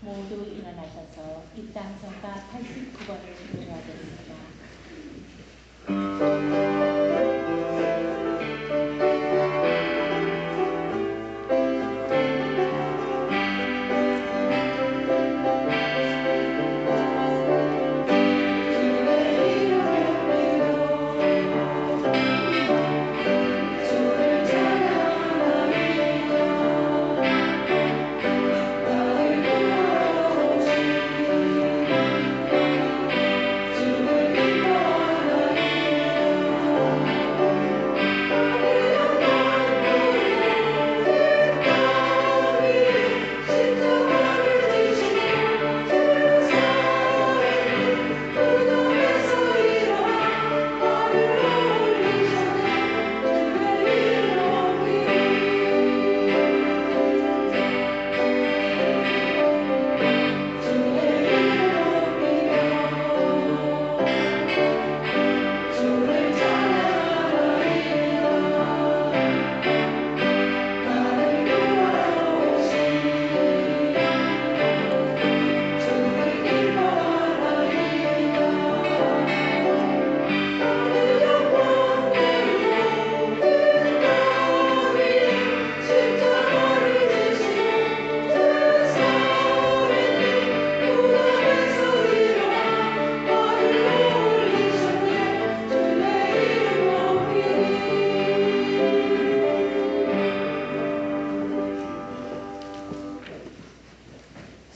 모두 일어나셔서 이 땅 성가 89번을 노래하겠습니다.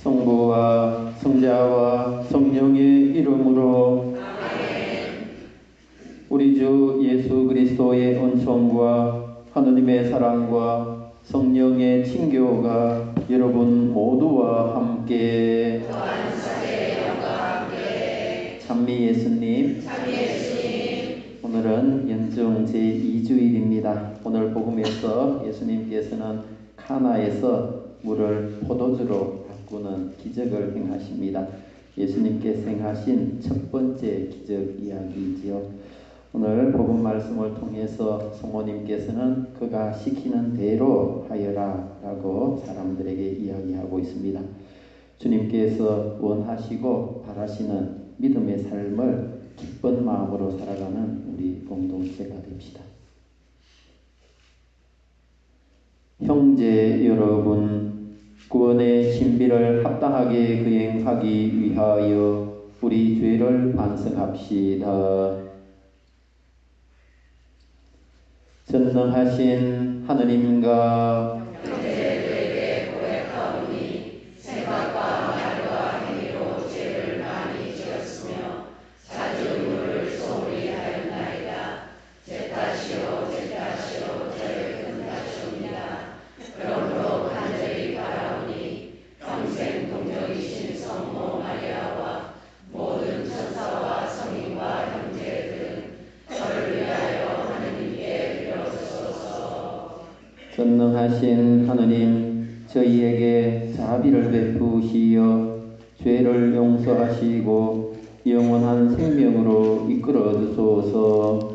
성부와 성자와 성령의 이름으로 우리 주 예수 그리스도의 은총과 하느님의 사랑과 성령의 친교가 여러분 모두와 함께 찬미 예수님 오늘은 연중 제2주일입니다. 오늘 복음에서 예수님께서는 카나에서 물을 포도주로 바꾸는 기적을 행하십니다. 예수님께서 행하신 첫 번째 기적 이야기이지요. 오늘 복음 말씀을 통해서 성모님께서는 그가 시키는 대로 하여라 라고 사람들에게 이야기하고 있습니다. 주님께서 원하시고 바라시는 믿음의 삶을 기쁜 마음으로 살아가는 우리 공동체가 됩시다. 형제 여러분, 구원의 신비를 합당하게 거행하기 위하여 우리 죄를 반성합시다. 전능하신 하느님과 형제들에게 고백하오니 생각과 말과 행위로 죄를 많이 지었으며 자주 물을 소홀히 하였나이다. 제 탓이요 저의 큰 탓이옵니다. 그러므로 간절히 바라오니 평생 동정이신 성모 마리아와 모든 천사와 성인과 형제들은 저를 위하여 하느님께 빌어주소서. 전능하신 하느님, 저희에게 자비를 베푸시어 죄를 용서하시고 영원한 생명으로 이끌어 주소서.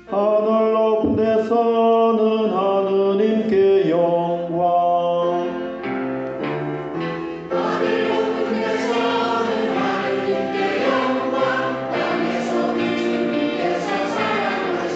하늘 높은 데서는 하느님께 영광, 하늘 높은 데서는 하느님께 영광, 땅에서는 주님께서 사랑하시고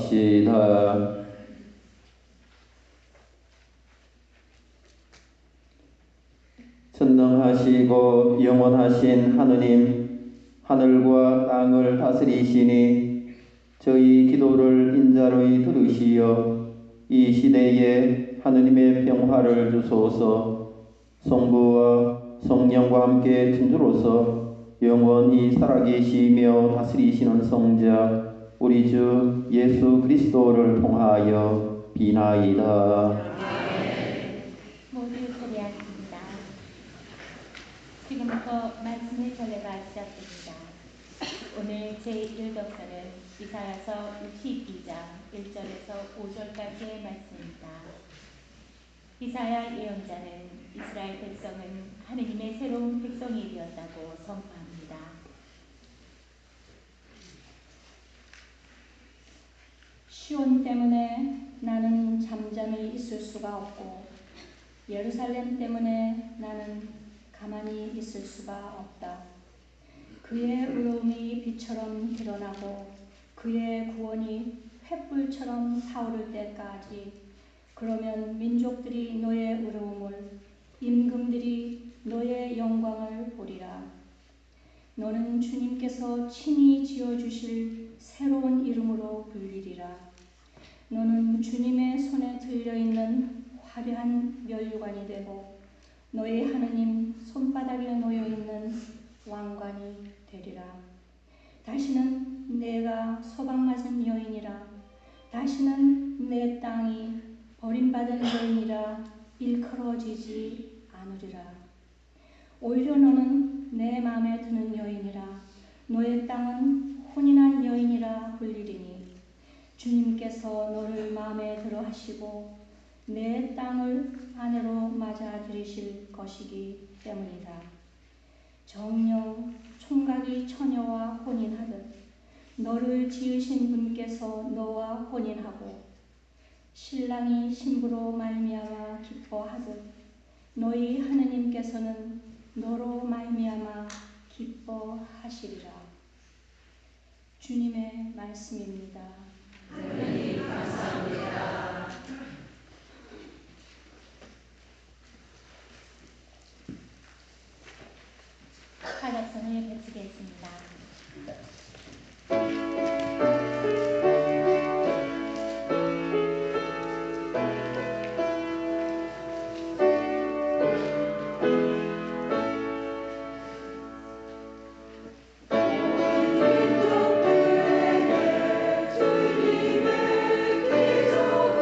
기도합시다. 전능하시고 영원하신 하느님, 하늘과 땅을 다스리시니 저희 기도를 인자로이 들으시어 이 시대에 하느님의 평화를 주소서. 성부와 성령과 함께 진주로서 영원히 살아계시며 다스리시는 성자 우리 주 예수 그리스도를 통하여 비나이다. 모두 소리하십니다. 지금부터 말씀의 전례가 시작됩니다. 오늘 제1독서는 이사야서 62장 1절에서 5절까지의 말씀입니다. 이사야 예언자는 이스라엘 백성은 하느님의 새로운 백성이 되었다고 선포합니다. 시온 때문에 나는 잠잠히 있을 수가 없고 예루살렘 때문에 나는 가만히 있을 수가 없다. 그의 의로움이 빛처럼 드러나고 그의 구원이 횃불처럼 타오를 때까지 그러면 민족들이 너의 의로움을 임금들이 너의 영광을 보리라. 너는 주님께서 친히 지어주실 새로운 이름으로 불리리라. 너는 주님의 손에 들려있는 화려한 면류관이 되고 너의 하느님 손바닥에 놓여있는 왕관이 되리라. 다시는 내가 소방맞은 여인이라 다시는 내 땅이 버림받은 여인이라 일컬어지지 않으리라. 오히려 너는 내 마음에 드는 여인이라 너의 땅은 혼인한 여인이라 불리리니 주님께서 너를 마음에 들어 하시고 내 땅을 아내로 맞아들이실 것이기 때문이다. 정녕 총각이 처녀와 혼인하듯 너를 지으신 분께서 너와 혼인하고 신랑이 신부로 말미암아 기뻐하듯 너희 하느님께서는 너로 말미암아 기뻐하시리라. 주님의 말씀입니다. 하느님 감사합니다. 사각선을 베치겠습니다. 주님의 기적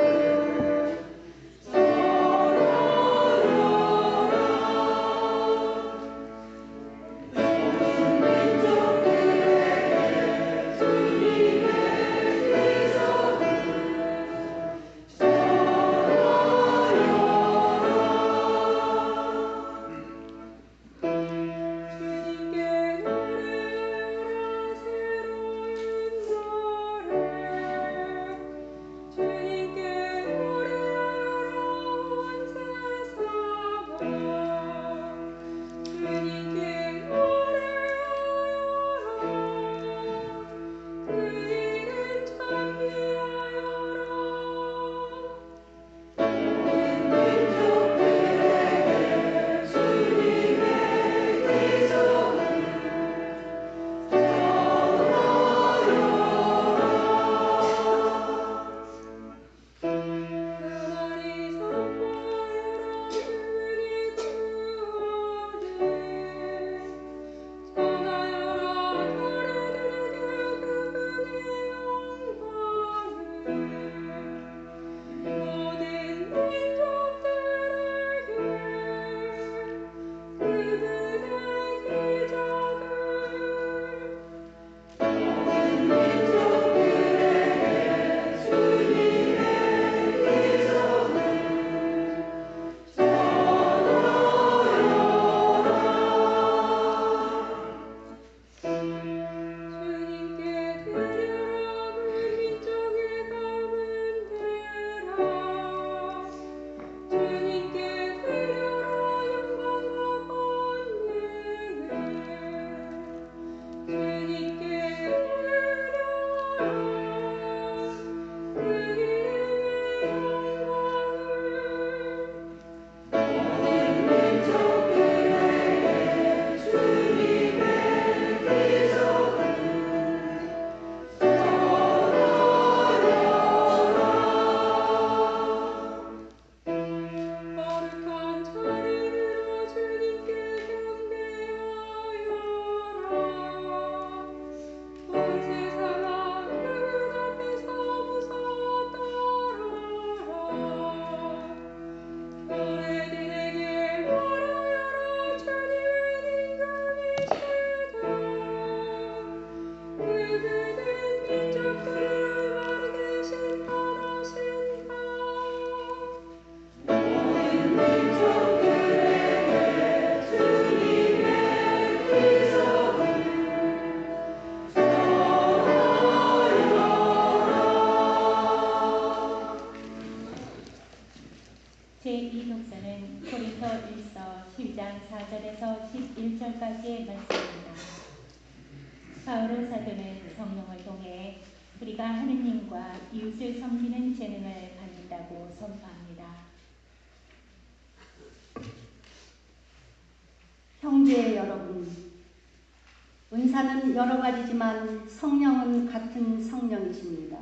제2독서는 고린도 1서 7장 4절에서 11절까지의 말씀입니다. 바오로 사도는 성령을 통해 우리가 하느님과 이웃을 섬기는 재능을 받는다고 선포합니다. 형제 여러분, 은사는 여러 가지지만 성령은 같은 성령이십니다.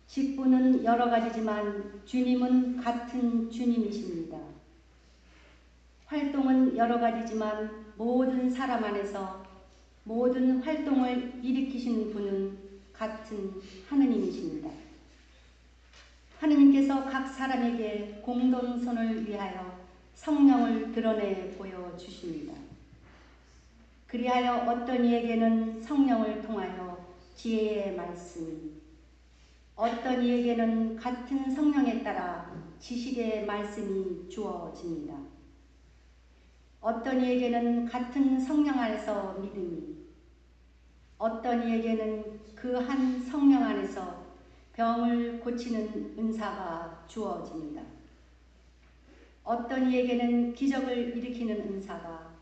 직분은 여러 가지지만 주님은 같은 주님이십니다. 활동은 여러 가지지만 모든 사람 안에서 모든 활동을 일으키시는 분은 같은 하느님이십니다. 하느님께서 각 사람에게 공동선을 위하여 성령을 드러내 보여주십니다. 그리하여 어떤 이에게는 성령을 통하여 지혜의 말씀이, 어떤 이에게는 같은 성령에 따라 지식의 말씀이 주어집니다. 어떤 이에게는 같은 성령 안에서 믿음이, 어떤 이에게는 그 한 성령 안에서 병을 고치는 은사가 주어집니다. 어떤 이에게는 기적을 일으키는 은사가,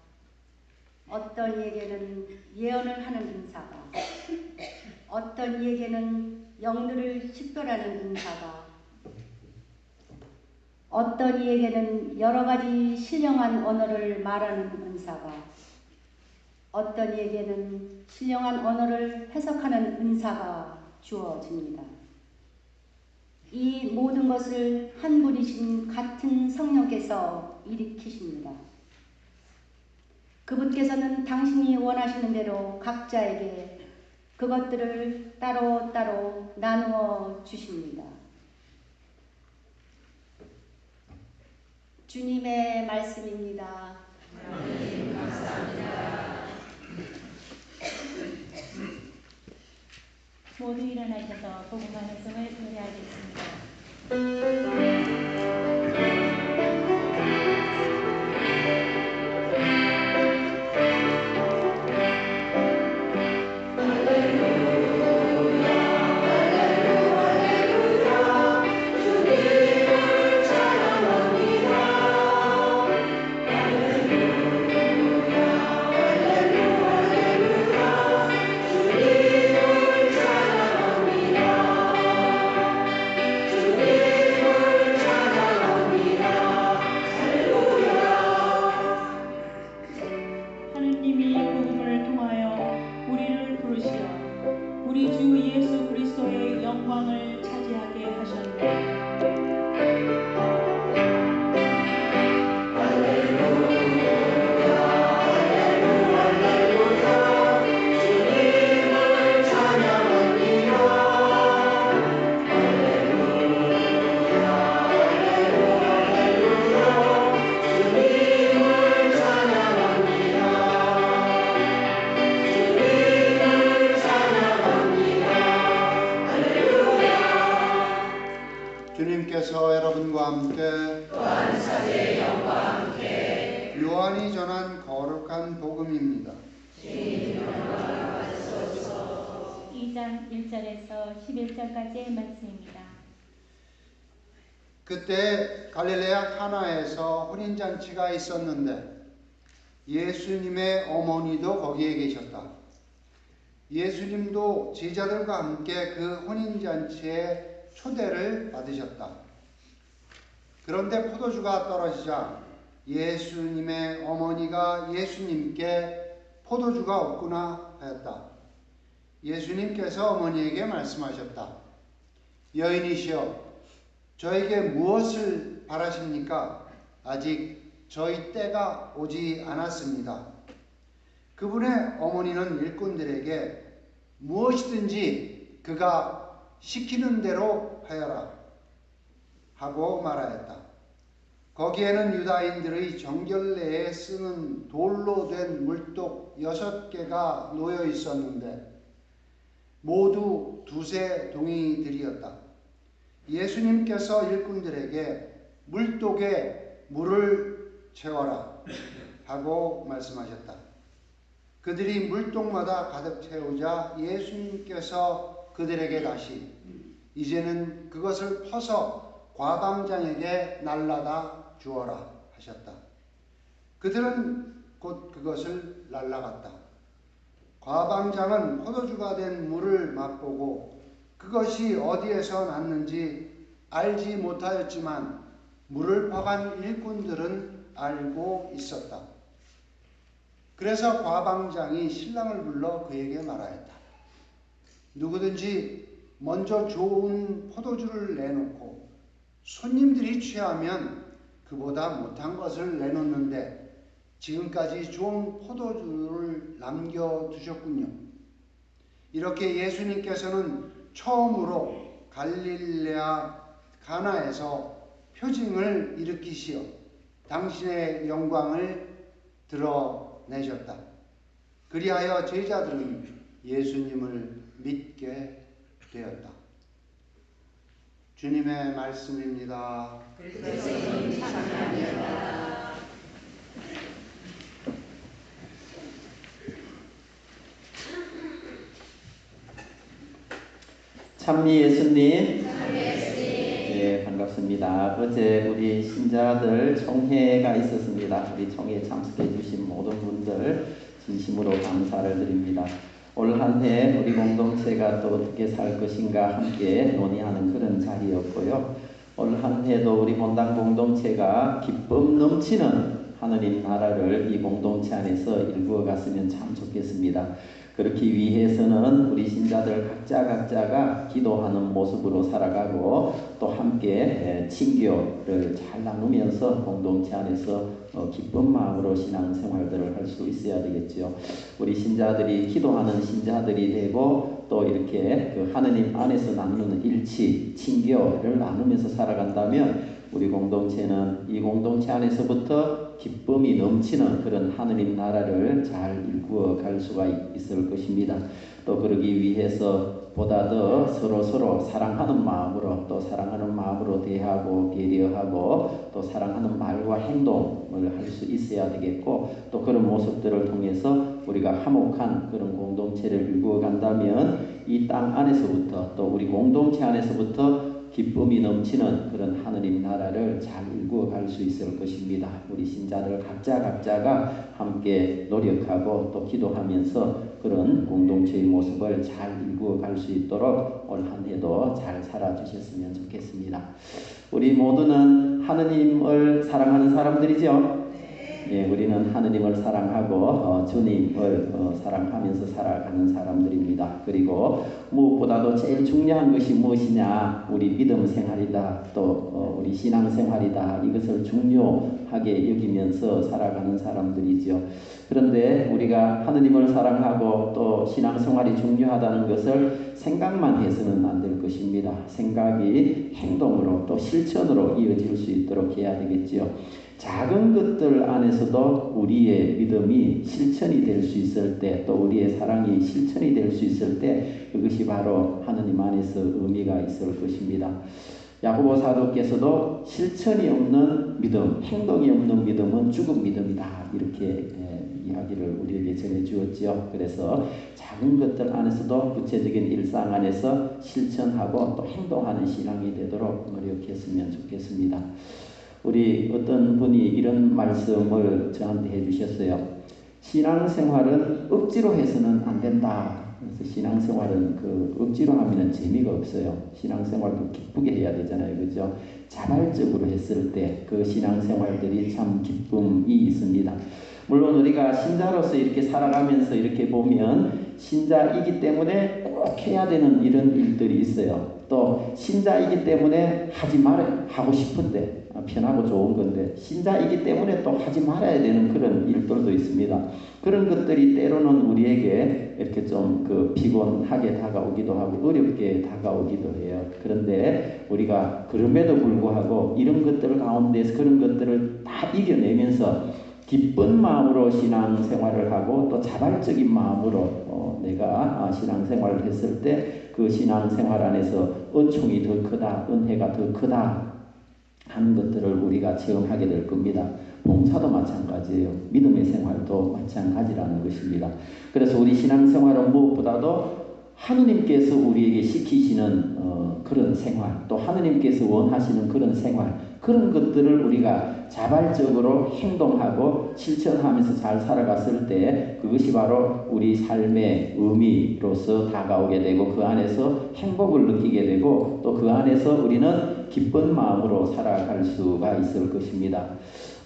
어떤 이에게는 예언을 하는 은사가, 어떤 이에게는 영들을 식별하는 은사가, 어떤 이에게는 여러 가지 신령한 언어를 말하는 은사가, 어떤 이에게는 신령한 언어를 해석하는 은사가 주어집니다. 이 모든 것을 한 분이신 같은 성령께서 일으키십니다. 그분께서는 당신이 원하시는 대로 각자에게 그것들을 따로따로 나누어 주십니다. 주님의 말씀입니다. 하나님 감사합니다. 모두 일어나셔서 복음화 颂을 노래하겠습니다. 주님께서 여러분과 함께 또한 사제의 영과 함께 요한이 전한 거룩한 복음입니다. 주님 영광 받으소서. 2장 1절에서 11절까지의 말씀입니다. 그때 갈릴레아 카나에서 혼인잔치가 있었는데 예수님의 어머니도 거기에 계셨다. 예수님도 제자들과 함께 그 혼인잔치에 초대를 받으셨다. 그런데 포도주가 떨어지자 예수님의 어머니가 예수님께 포도주가 없구나 하였다. 예수님께서 어머니에게 말씀하셨다. 여인이시여, 저에게 무엇을 바라십니까? 아직 저희 때가 오지 않았습니다. 그분의 어머니는 일꾼들에게 무엇이든지 그가 시키는 대로 하여라 하고 말하였다. 거기에는 유다인들의 정결례에 쓰는 돌로 된 물독 6개가 놓여 있었는데 모두 두세 동이들이었다. 예수님께서 일꾼들에게 물독에 물을 채워라 하고 말씀하셨다. 그들이 물독마다 가득 채우자 예수님께서 그들에게 다시 이제는 그것을 퍼서 과방장에게 날라다 주어라 하셨다. 그들은 곧 그것을 날라갔다. 과방장은 포도주가 된 물을 맛보고 그것이 어디에서 났는지 알지 못하였지만 물을 퍼간 일꾼들은 알고 있었다. 그래서 과방장이 신랑을 불러 그에게 말하였다. 누구든지 먼저 좋은 포도주를 내놓고 손님들이 취하면 그보다 못한 것을 내놓는데 지금까지 좋은 포도주를 남겨두셨군요. 이렇게 예수님께서는 처음으로 갈릴레아 가나에서 표징을 일으키시어 당신의 영광을 드러내셨다. 그리하여 제자들은 예수님을 믿게 되었다. 주님의 말씀입니다. 그리스도님 찬양합니다. 참리 예수님. 네, 반갑습니다. 어제 우리 신자들 총회가 있었습니다. 우리 총회에 참석해 주신 모든 분들 진심으로 감사를 드립니다. 올 한 해 우리 공동체가 또 어떻게 살 것인가 함께 논의하는 그런 자리였고요. 올 한 해도 우리 본당 공동체가 기쁨 넘치는 하느님 나라를 이 공동체 안에서 일구어 갔으면 참 좋겠습니다. 그렇기 위해서는 우리 신자들 각자가 기도하는 모습으로 살아가고 또 함께 친교를 잘 나누면서 공동체 안에서 기쁜 마음으로 신앙생활들을 할 수 있어야 되겠죠. 우리 신자들이 기도하는 신자들이 되고 또 이렇게 그 하느님 안에서 나누는 일치, 친교를 나누면서 살아간다면 우리 공동체는 이 공동체 안에서부터 기쁨이 넘치는 그런 하느님 나라를 잘 일구어 갈 수가 있을 것입니다. 또 그러기 위해서 보다 더 서로 사랑하는 마음으로 또 사랑하는 마음으로 대하고 배려하고 또 사랑하는 말과 행동을 할 수 있어야 되겠고 또 그런 모습들을 통해서 우리가 화목한 그런 공동체를 일구어 간다면 이 땅 안에서부터 또 우리 공동체 안에서부터 기쁨이 넘치는 그런 하느님 나라를 잘 일구어 갈 수 있을 것입니다. 우리 신자들 각자가 함께 노력하고 또 기도하면서 그런 공동체의 모습을 잘 일구어 갈 수 있도록 올 한 해도 잘 살아주셨으면 좋겠습니다. 우리 모두는 하느님을 사랑하는 사람들이죠. 예, 우리는 하느님을 사랑하고 주님을 사랑하면서 살아가는 사람들입니다. 그리고 무엇보다도 제일 중요한 것이 무엇이냐? 우리 믿음 생활이다. 또 우리 신앙 생활이다. 이것을 중요하게 여기면서 살아가는 사람들이죠. 그런데 우리가 하느님을 사랑하고 또 신앙 생활이 중요하다는 것을 생각만 해서는 안 될 것입니다. 생각이 행동으로 또 실천으로 이어질 수 있도록 해야 되겠지요. 작은 것들 안에서도 우리의 믿음이 실천이 될 수 있을 때 또 우리의 사랑이 실천이 될 수 있을 때 그것이 바로 하느님 안에서 의미가 있을 것입니다. 야고보 사도께서도 실천이 없는 믿음, 행동이 없는 믿음은 죽은 믿음이다. 이렇게 이야기를 우리에게 전해주었지요. 그래서 작은 것들 안에서도 구체적인 일상 안에서 실천하고 또 행동하는 신앙이 되도록 노력했으면 좋겠습니다. 우리 어떤 분이 이런 말씀을 저한테 해주셨어요. 신앙생활은 억지로 해서는 안 된다. 그래서 신앙생활은 억지로 하면 재미가 없어요. 신앙생활도 기쁘게 해야 되잖아요. 그죠? 자발적으로 했을 때 그 신앙생활들이 참 기쁨이 있습니다. 물론 우리가 신자로서 이렇게 살아가면서 이렇게 보면 신자이기 때문에 꼭 해야 되는 이런 일들이 있어요. 또 신자이기 때문에 하고 싶은데 편하고 좋은 건데 신자이기 때문에 또 하지 말아야 되는 그런 일들도 있습니다. 그런 것들이 때로는 우리에게 이렇게 좀 피곤하게 다가오기도 하고 어렵게 다가오기도 해요. 그런데 우리가 그럼에도 불구하고 이런 것들 가운데서 그런 것들을 다 이겨내면서 기쁜 마음으로 신앙생활을 하고 또 자발적인 마음으로 내가 신앙생활을 했을 때 그 신앙생활 안에서 은총이 더 크다, 은혜가 더 크다 하는 것들을 우리가 체험하게 될 겁니다. 봉사도 마찬가지예요. 믿음의 생활도 마찬가지라는 것입니다. 그래서 우리 신앙생활은 무엇보다도 하느님께서 우리에게 시키시는 그런 생활, 또 하느님께서 원하시는 그런 생활, 그런 것들을 우리가 자발적으로 행동하고 실천하면서 잘 살아갔을 때 그것이 바로 우리 삶의 의미로서 다가오게 되고 그 안에서 행복을 느끼게 되고 또 그 안에서 우리는 기쁜 마음으로 살아갈 수가 있을 것입니다.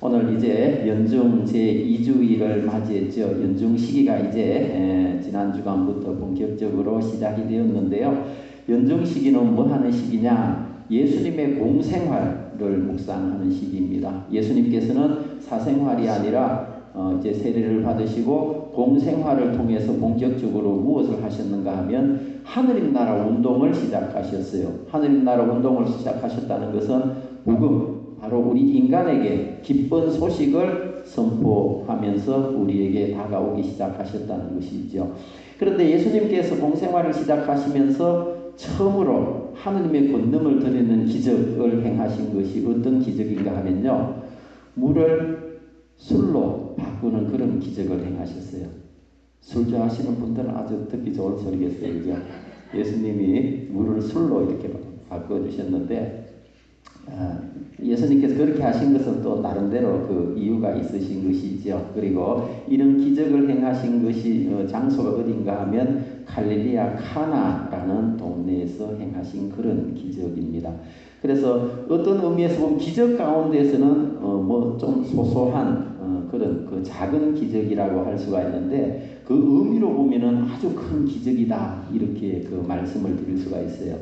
오늘 이제 연중 제2주일을 맞이했죠. 연중 시기가 이제 지난 주간부터 본격적으로 시작이 되었는데요. 연중 시기는 뭐 하는 시기냐? 예수님의 공생활을 묵상하는 시기입니다. 예수님께서는 사생활이 아니라 이제 세례를 받으시고 공생활을 통해서 본격적으로 무엇을 하셨는가 하면 하느님 나라 운동을 시작하셨어요. 하느님 나라 운동을 시작하셨다는 것은 복음, 바로 우리 인간에게 기쁜 소식을 선포하면서 우리에게 다가오기 시작하셨다는 것이죠. 그런데 예수님께서 공생활을 시작하시면서 처음으로 하느님의 권능을 드리는 기적을 행하신 것이 어떤 기적인가 하면요. 물을 술로 바꾸는 그런 기적을 행하셨어요. 술 좋아하시는 분들은 아주 듣기 좋은 소리겠어요. 그죠? 예수님이 물을 술로 이렇게 바꿔주셨는데 예수님께서 그렇게 하신 것은 또 나름대로 그 이유가 있으신 것이죠. 그리고 이런 기적을 행하신 것이 장소가 어딘가 하면 갈릴리아 카나라는 동네에서 행하신 그런 기적입니다. 그래서 어떤 의미에서 보면 기적 가운데에서는 뭐 좀 소소한 그런 그 작은 기적이라고 할 수가 있는데 그 의미로 보면은 아주 큰 기적이다 이렇게 그 말씀을 드릴 수가 있어요.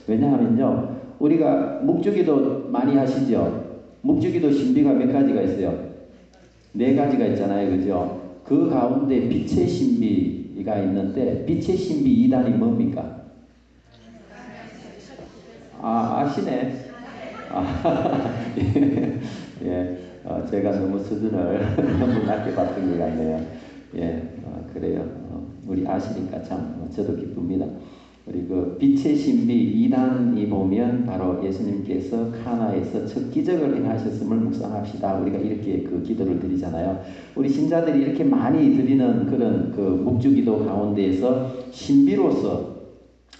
왜냐하면요. 우리가 묵주기도 많이 하시죠? 묵주기도 신비가 몇 가지가 있어요? 4가지가 있잖아요. 그죠? 그 가운데 빛의 신비가 있는데 빛의 신비 2단이 뭡니까? 아시네. 예, 제가 너무 수준을 너무 낮게 봤던 것 같네요. 예, 그래요. 우리 아시니까 참 저도 기쁩니다. 우리 그 빛의 신비 2단이 보면 바로 예수님께서 카나에서 첫 기적을 행하셨음을 묵상합시다. 우리가 이렇게 그 기도를 드리잖아요. 우리 신자들이 이렇게 많이 드리는 그런 그 묵주기도 가운데에서 신비로서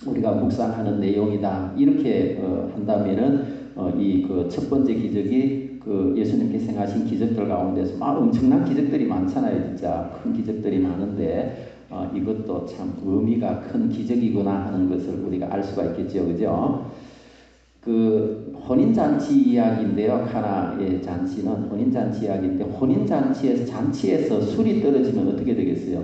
우리가 묵상하는 내용이다. 이렇게 한다면은 이 그 첫 번째 기적이 그 예수님께서 행하신 기적들 가운데서 막 엄청난 기적들이 많잖아요. 진짜 큰 기적들이 많은데 이것도 참 의미가 큰 기적이구나 하는 것을 우리가 알 수가 있겠죠. 그죠? 그 혼인잔치 이야기인데요. 카나의 잔치는 혼인잔치 이야기인데 잔치에서 술이 떨어지면 어떻게 되겠어요?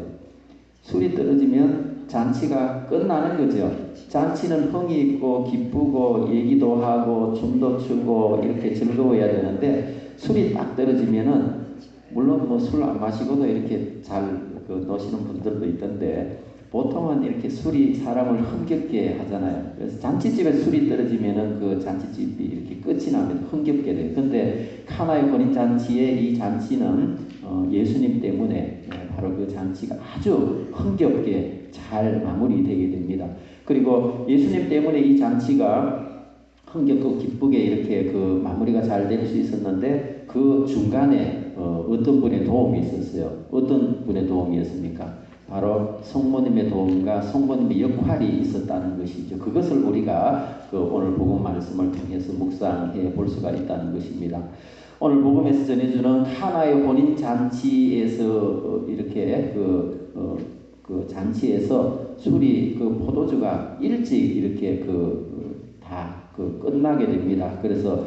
술이 떨어지면 잔치가 끝나는 거죠. 잔치는 흥이 있고 기쁘고 얘기도 하고 춤도 추고 이렇게 즐거워야 되는데 술이 딱 떨어지면은 물론 뭐 술 안 마시고도 이렇게 잘 노시는 분들도 있던데 보통은 이렇게 술이 사람을 흥겹게 하잖아요. 그래서 잔치집에 술이 떨어지면은 그 잔치집이 이렇게 끝이 나면 흥겹게 돼요. 근데 카나의 혼인잔치의 이 잔치는 예수님 때문에 바로 그 잔치가 아주 흥겹게 잘 마무리되게 됩니다. 그리고 예수님 때문에 이 잔치가 흥겹고 기쁘게 이렇게 그 마무리가 잘 될 수 있었는데 그 중간에 어떤 분의 도움이 있었어요. 어떤 분의 도움이었습니까? 바로 성모님의 도움과 성모님의 역할이 있었다는 것이죠. 그것을 우리가 그 오늘 복음 말씀을 통해서 묵상해 볼 수가 있다는 것입니다. 오늘 복음에서 전해주는 카나의 혼인 잔치에서 이렇게 그 잔치에서 술이 그 포도주가 일찍 이렇게 다 끝나게 됩니다. 그래서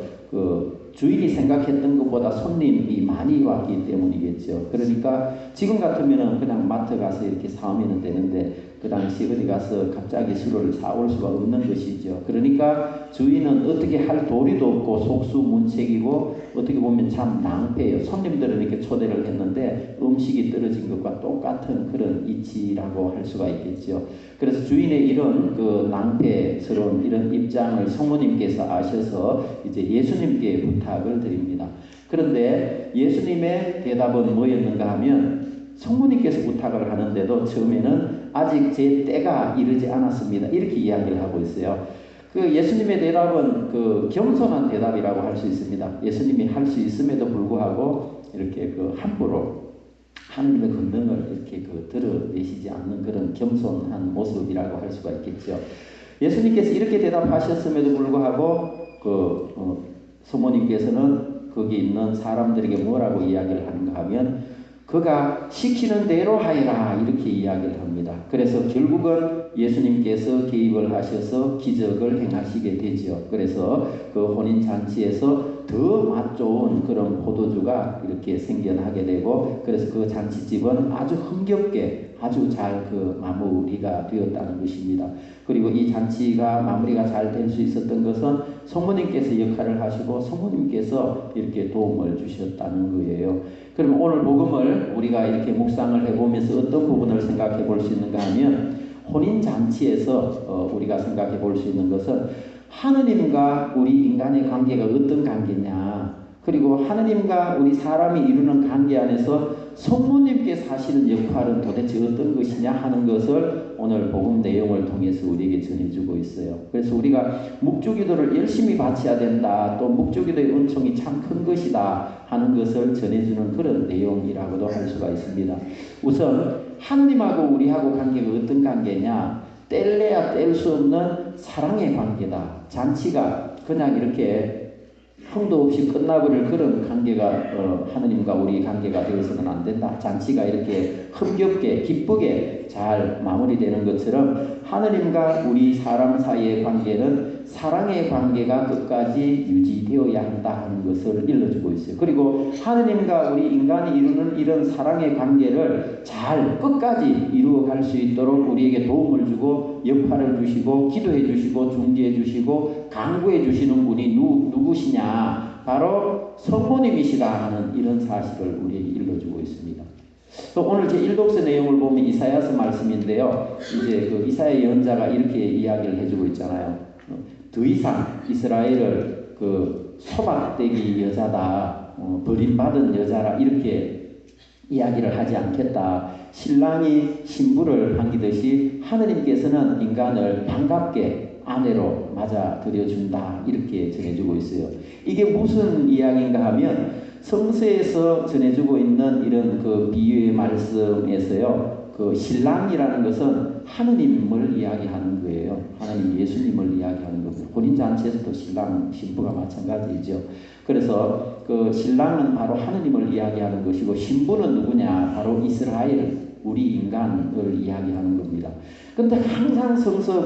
주인이 생각했던 것보다 손님이 많이 왔기 때문이겠죠. 그러니까 지금 같으면 그냥 마트 가서 이렇게 사오면 되는데 그 당시 어디 가서 갑자기 술을 사올 수가 없는 것이죠. 그러니까 주인은 어떻게 할 도리도 없고 속수문책이고 어떻게 보면 참 낭패예요. 손님들은 이렇게 초대를 했는데 음식이 떨어진 것과 똑같은 그런 이치라고 할 수가 있겠죠. 그래서 주인의 이런 그 낭패스러운 이런 입장을 성모님께서 아셔서 이제 예수님께 부탁을 드립니다. 그런데 예수님의 대답은 뭐였는가 하면 성모님께서 부탁을 하는데도 처음에는 아직 제 때가 이르지 않았습니다. 이렇게 이야기를 하고 있어요. 그 예수님의 대답은 그 겸손한 대답이라고 할 수 있습니다. 예수님이 할 수 있음에도 불구하고 이렇게 함부로 하느님의 권능을 이렇게 드러내시지 않는 그런 겸손한 모습이라고 할 수가 있겠죠. 예수님께서 이렇게 대답하셨음에도 불구하고 소모님께서는 거기 있는 사람들에게 뭐라고 이야기를 하는가 하면 그가 시키는 대로 하여라 이렇게 이야기를 합니다. 그래서 결국은 예수님께서 개입을 하셔서 기적을 행하시게 되죠. 그래서 그 혼인잔치에서 더 맛 좋은 그런 포도주가 이렇게 생겨나게 되고 그래서 그 잔치집은 아주 흥겹게 아주 잘 마무리가 되었다는 것입니다. 그리고 이 잔치가 마무리가 잘 될 수 있었던 것은 성모님께서 역할을 하시고 성모님께서 이렇게 도움을 주셨다는 거예요. 그럼 오늘 복음을 우리가 이렇게 묵상을 해보면서 어떤 부분을 생각해 볼 수 있는가 하면 혼인잔치에서 우리가 생각해 볼 수 있는 것은 하느님과 우리 인간의 관계가 어떤 관계냐, 그리고 하느님과 우리 사람이 이루는 관계 안에서 성모님께서 하시는 역할은 도대체 어떤 것이냐 하는 것을 오늘 복음 내용을 통해서 우리에게 전해주고 있어요. 그래서 우리가 묵주기도를 열심히 바쳐야 된다, 또 묵주기도의 은총이 참 큰 것이다 하는 것을 전해주는 그런 내용이라고도 할 수가 있습니다. 우선 하느님하고 우리하고 관계가 어떤 관계냐, 뗄래야 뗄 수 없는 사랑의 관계다. 잔치가 그냥 이렇게 흥도 없이 끝나버릴 그런 관계가 하느님과 우리 관계가 되어서는 안 된다. 잔치가 이렇게 흥겹게 기쁘게 잘 마무리되는 것처럼 하느님과 우리 사람 사이의 관계는 사랑의 관계가 끝까지 유지되어야 한다 하는 것을 일러주고 있어요. 그리고 하느님과 우리 인간이 이루는 이런 사랑의 관계를 잘 끝까지 이루어갈 수 있도록 우리에게 도움을 주고 역할을 주시고 기도해 주시고 중지해 주시고 강구해 주시는 분이 누구시냐, 바로 성모님이시다 하는 이런 사실을 우리에게 일러주고 있습니다. 또 오늘 제 1독서 내용을 보면 이사야서 말씀인데요. 이제 이사야 예언자가 이렇게 이야기를 해주고 있잖아요. 더 이상 이스라엘을 소박되기 여자다, 버림받은 여자라 이렇게 이야기를 하지 않겠다. 신랑이 신부를 반기듯이 하느님께서는 인간을 반갑게 아내로 맞아들여준다 이렇게 전해주고 있어요. 이게 무슨 이야기인가 하면 성서에서 전해주고 있는 이런 비유의 말씀에서요, 신랑이라는 것은 하느님을 이야기하는 거예요. 하나님 예수님을 이야기하는 겁니다. 혼인잔치에서도 신랑 신부가 마찬가지죠. 그래서 신랑은 바로 하느님을 이야기하는 것이고 신부는 누구냐, 바로 이스라엘 우리 인간을 이야기하는 겁니다. 근데 항상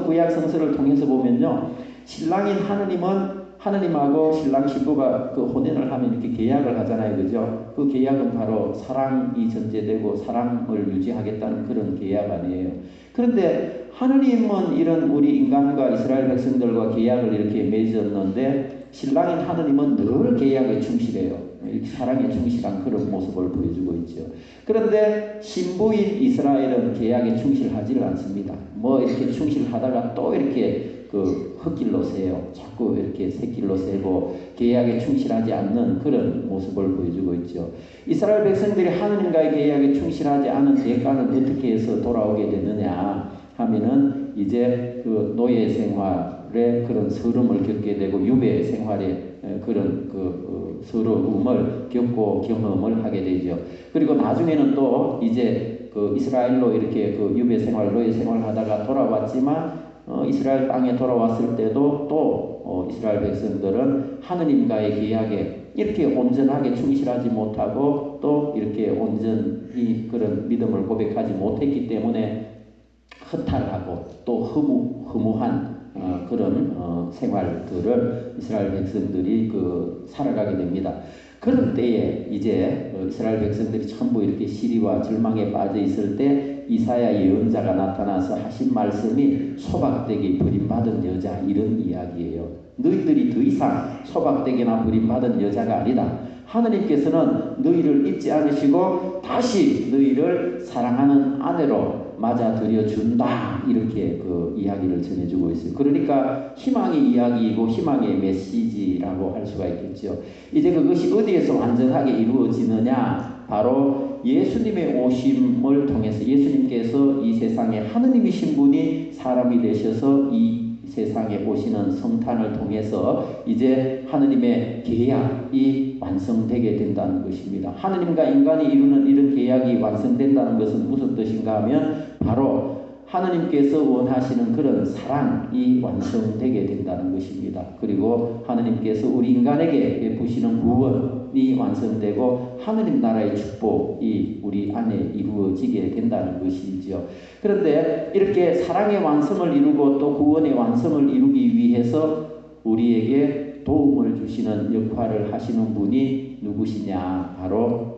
구약 성서를 통해서 보면요, 신랑인 하느님은 하느님하고 신랑 신부가 혼인을 하면 이렇게 계약을 하잖아요. 그죠? 그 계약은 바로 사랑이 전제되고 사랑을 유지하겠다는 그런 계약 아니에요. 그런데 하느님은 이런 우리 인간과 이스라엘 백성들과 계약을 이렇게 맺었는데 신랑인 하느님은 늘 계약에 충실해요. 이렇게 사랑에 충실한 그런 모습을 보여주고 있죠. 그런데 신부인 이스라엘은 계약에 충실하지를 않습니다. 이렇게 충실하다가 또 이렇게 흙길로 새요. 자꾸 이렇게 새길로 새고 계약에 충실하지 않는 그런 모습을 보여주고 있죠. 이스라엘 백성들이 하느님과의 계약에 충실하지 않은 대가는 어떻게 해서 돌아오게 되느냐 하면은 이제 노예 생활에 그런 서름을 겪게 되고 유배 생활에 그런 서러움을 겪고 경험을 하게 되죠. 그리고 나중에는 또 이제 이스라엘로 이렇게 유배 생활, 노예 생활을 하다가 돌아왔지만 이스라엘 땅에 돌아왔을 때도 또 이스라엘 백성들은 하느님과의 계약에 이렇게 온전하게 충실하지 못하고 또 이렇게 온전히 그런 믿음을 고백하지 못했기 때문에 허탈하고 또 허무한 그런 생활들을 이스라엘 백성들이 살아가게 됩니다. 그런 때에 이제 이스라엘 백성들이 전부 이렇게 시리와 절망에 빠져 있을 때 이사야 예언자가 나타나서 하신 말씀이 소박되게 버림받은 여자 이런 이야기예요. 너희들이 더 이상 소박되게나 버림받은 여자가 아니다. 하느님께서는 너희를 잊지 않으시고 다시 너희를 사랑하는 아내로 맞아들여 준다 이렇게 이야기를 전해주고 있어요. 그러니까 희망의 이야기이고 희망의 메시지라고 할 수가 있겠죠. 이제 그것이 어디에서 완전하게 이루어지느냐, 바로 예수님의 오심을 통해서 예수님께서 이 세상에 하느님이신 분이 사람이 되셔서 이 세상에 오시는 성탄을 통해서 이제 하느님의 계약이 완성되게 된다는 것입니다. 하느님과 인간이 이루는 이런 계약이 완성된다는 것은 무슨 뜻인가 하면 바로 하느님께서 원하시는 그런 사랑이 완성되게 된다는 것입니다. 그리고 하느님께서 우리 인간에게 베푸시는 구원이 완성되고 하느님 나라의 축복이 우리 안에 이루어지게 된다는 것이지요. 그런데 이렇게 사랑의 완성을 이루고 또 구원의 완성을 이루기 위해서 우리에게 도움을 주시는 역할을 하시는 분이 누구시냐? 바로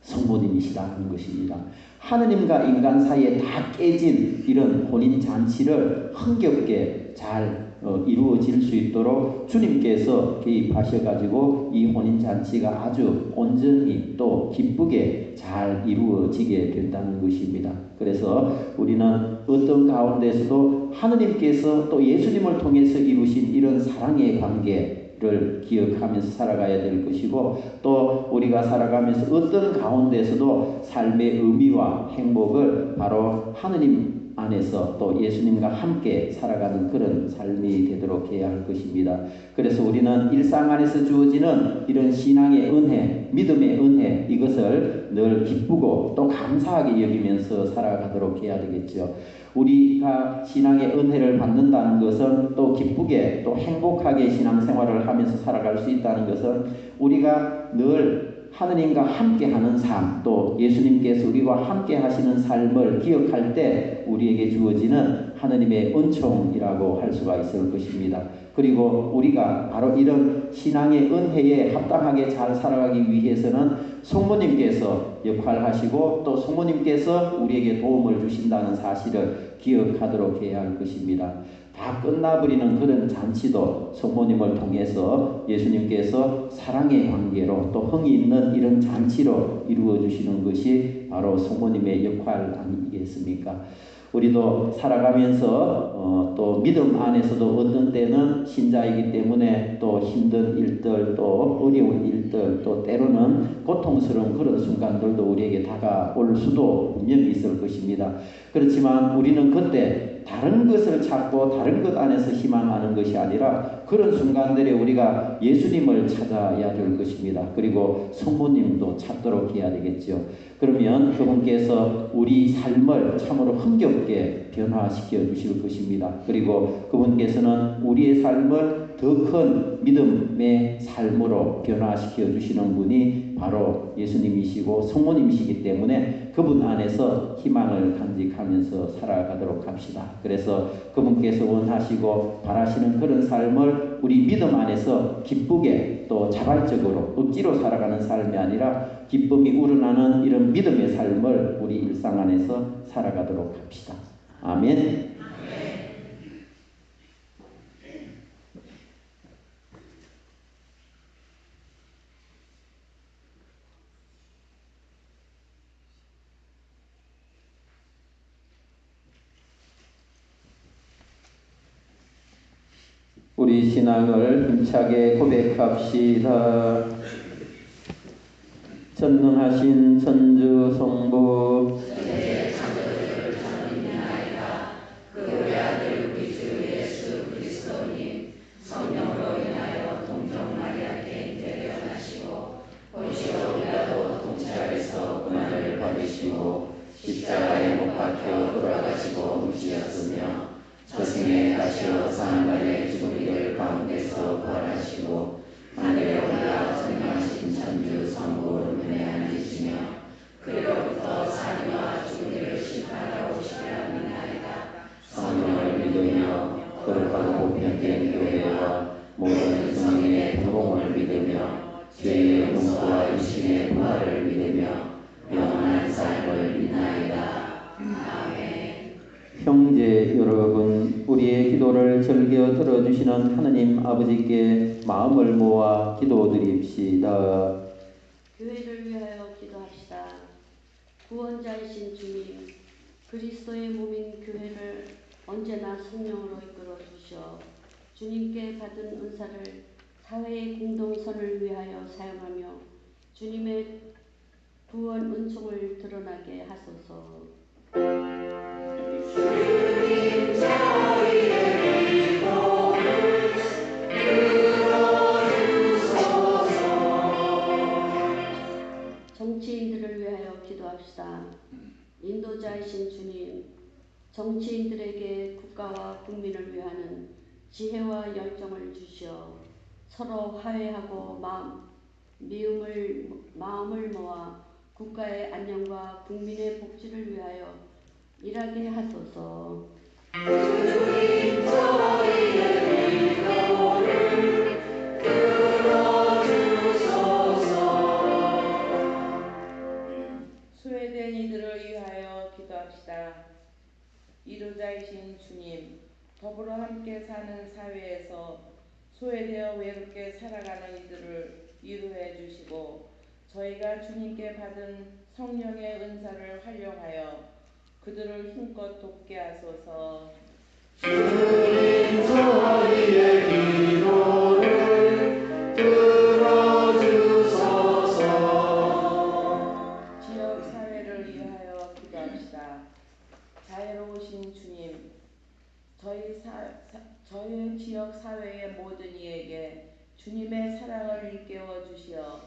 성모님이시라는 것입니다. 하느님과 인간 사이에 다 깨진 이런 혼인잔치를 흥겹게 잘 이루어질 수 있도록 주님께서 개입하셔가지고 이 혼인잔치가 아주 온전히 또 기쁘게 잘 이루어지게 된다는 것입니다. 그래서 우리는 어떤 가운데서도 하느님께서 또 예수님을 통해서 이루신 이런 사랑의 관계를 기억하면서 살아가야 될 것이고 또 우리가 살아가면서 어떤 가운데서도 삶의 의미와 행복을 바로 하느님 안에서 또 예수님과 함께 살아가는 그런 삶이 되도록 해야 할 것입니다. 그래서 우리는 일상 안에서 주어지는 이런 신앙의 은혜, 믿음의 은혜 이것을 늘 기쁘고 또 감사하게 여기면서 살아가도록 해야 되겠죠. 우리가 신앙의 은혜를 받는다는 것은 또 기쁘게 또 행복하게 신앙생활을 하면서 살아갈 수 있다는 것은 우리가 늘 하느님과 함께하는 삶, 또 예수님께서 우리와 함께 하시는 삶을 기억할 때 우리에게 주어지는 하느님의 은총이라고 할 수가 있을 것입니다. 그리고 우리가 바로 이런 신앙의 은혜에 합당하게 잘 살아가기 위해서는 성모님께서 역할하시고 또 성모님께서 우리에게 도움을 주신다는 사실을 기억하도록 해야 할 것입니다. 다 끝나버리는 그런 잔치도 성모님을 통해서 예수님께서 사랑의 관계로 또 흥이 있는 이런 잔치로 이루어 주시는 것이 바로 성모님의 역할 아니겠습니까? 우리도 살아가면서 또 믿음 안에서도 어떤 때는 신자이기 때문에 또 힘든 일들 또 어려운 일들 또 때로는 고통스러운 그런 순간들도 우리에게 다가올 수도 분명히 있을 것입니다. 그렇지만 우리는 그때 다른 것을 찾고 다른 것 안에서 희망하는 것이 아니라 그런 순간들에 우리가 예수님을 찾아야 될 것입니다. 그리고 성모님도 찾도록 해야 되겠죠. 그러면 그분께서 우리 삶을 참으로 흥겹게 변화시켜 주실 것입니다. 그리고 그분께서는 우리의 삶을 더 큰 믿음의 삶으로 변화시켜 주시는 분이 바로 예수님이시고 성모님이시기 때문에 그분 안에서 희망을 간직하면서 살아가도록 합시다. 그래서 그분께서 원하시고 바라시는 그런 삶을 우리 믿음 안에서 기쁘게 또 자발적으로 억지로 살아가는 삶이 아니라 기쁨이 우러나는 이런 믿음의 삶을 우리 일상 안에서 살아가도록 합시다. 아멘. 우리 신앙을 힘차게 고백합시다. 전능하신 천주 성부 그 외아들 우리 주 예수 그리스도님 성령으로 인하여 동정 마리아께 인태어나시고 본시오 빌라도 통치하에서 고난을 받으시고 십자가에 못 박혀 돌아가시고 묻히셨으며 저승에 가시어 사흘간의 죽은 이들 가운데서 부활하시고 하늘에 올라 전능하신 천주 성부 은혜에 앉으시며 그리로부터 사리와 죽은 이를 심판하러 오시리라 믿나이다. 성령을 믿으며 거룩하고 보편된 교회와 모든 성인의 공공을 믿으며 죄의 용서와 의심의 부활을 믿으며 영원한 삶을 믿나이다. 아멘. 형제 여러분, 우리의 기도를 즐겨 들어주시는 하느님 아버지께 마음을 모아 기도드립시다. 교회를 위하여 기도합시다. 구원자이신 주님, 그리스도의 몸인 교회를 언제나 성령으로 이끌어 주셔 주님께 받은 은사를 사회의 공동선을 위하여 사용하며 주님의 구원 은총을 드러나게 하소서. 주님 저희를 기도합시다. 인도자이신 주님, 정치인들에게 국가와 국민을 위하는 지혜와 열정을 주시어 서로 화해하고 마음을 모아 국가의 안녕과 국민의 복지를 위하여 일하게 하소서. 주님 저희의 기도를 들어주소서. 소외된 이들을 위하여 기도합시다. 이루자이신 주님, 더불어 함께 사는 사회에서 소외되어 외롭게 살아가는 이들을 위로해 주시고 저희가 주님께 받은 성령의 은사를 활용하여 그들을 힘껏 돕게 하소서. 주님 저희의 기도를 들어주소서. 지역 사회를 위하여 기도합시다. 자애로우신 주님, 저희 지역 사회의 모든 이에게 주님의 사랑을 일깨워 주시어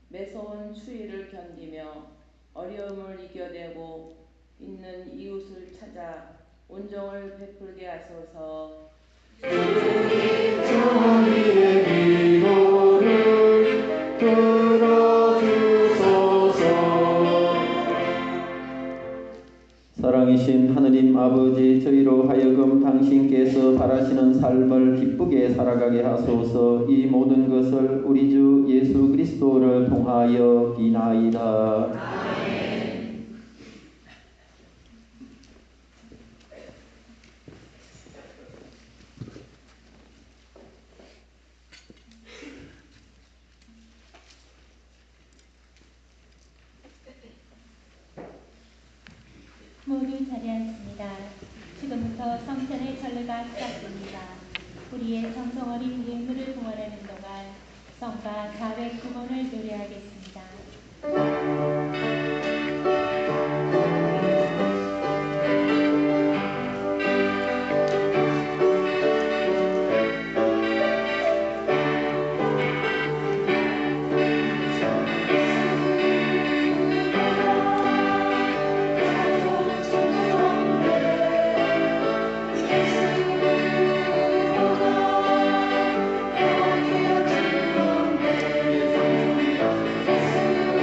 매서운 추위를 견디며 어려움을 이겨내고 있는 이웃을 찾아 온정을 베풀게 하소서. 주님 저희의 기도를 들어주소서. 사랑이신 하느님 아버지, 저희로 하여금 당신께서 바라시는 삶을 기쁘게 살아가게 하소서. 이 모든 것을 우리 주 예수 그리스도를 통하여 비나이다. 모두 자리에 앉습니다. 지금부터 성찬의 절례가 시작됩니다. 우리의 정성 어린 예물을 봉헌하는 동안 성가 409번을 노래하겠습니다. 예수